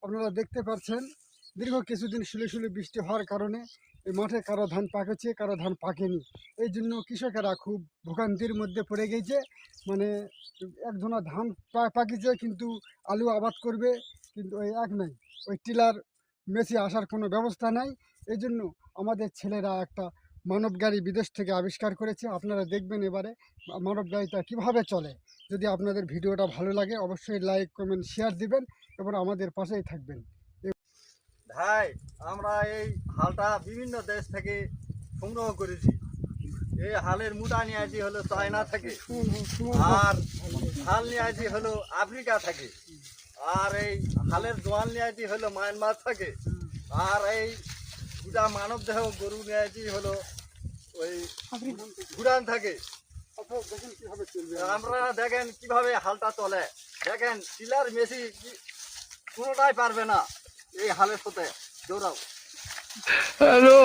আপনারা দেখতে পাচ্ছেন দীর্ঘ কিছুদিন শুলে বৃষ্টি হওয়ার কারণে এই মাঠে কারো ধান পাকেছে, কারো ধান পাকেনি। এই জন্য কৃষকেরা খুব ভোগান্তির মধ্যে পড়ে গেছে। মানে একজনা ধান পাকিছে, কিন্তু আলু আবাদ করবে, কিন্তু ওই এক নাই, ওই টিলার মেসি আসার কোনো ব্যবস্থা নাই। এই জন্য আমাদের ছেলেরা একটা মানব গাড়ি বিদেশ থেকে আবিষ্কার করেছে। আপনারা দেখবেন এবারে মানব গাড়িটা কীভাবে চলে। যদি আপনাদের ভিডিওটা ভালো লাগে অবশ্যই লাইক, কমেন্ট, শেয়ার দিবেন এবং আমাদের পাশেই থাকবেন। ভাই, আমরা এই হালটা বিভিন্ন দেশ থেকে সংগ্রহ করেছি। এই হালের মুদা নিয়ে আসি হলো চায়না থেকে, আর হাল নিয়ে আসি হলো আফ্রিকা থেকে, আর এই হালের জোয়ান নিয়ে আসি হলো মায়ানমার থেকে, আর এই গুড়া মানব দেহ গরু নিয়ে আসি হলো ওই ভুটান থেকে। আমরা দেখেন কিভাবে হালটা চলে, দেখেন টিলার মেশি কোনোটাই পারবে না এই হালের সাথে দৌড়াও। হ্যালো।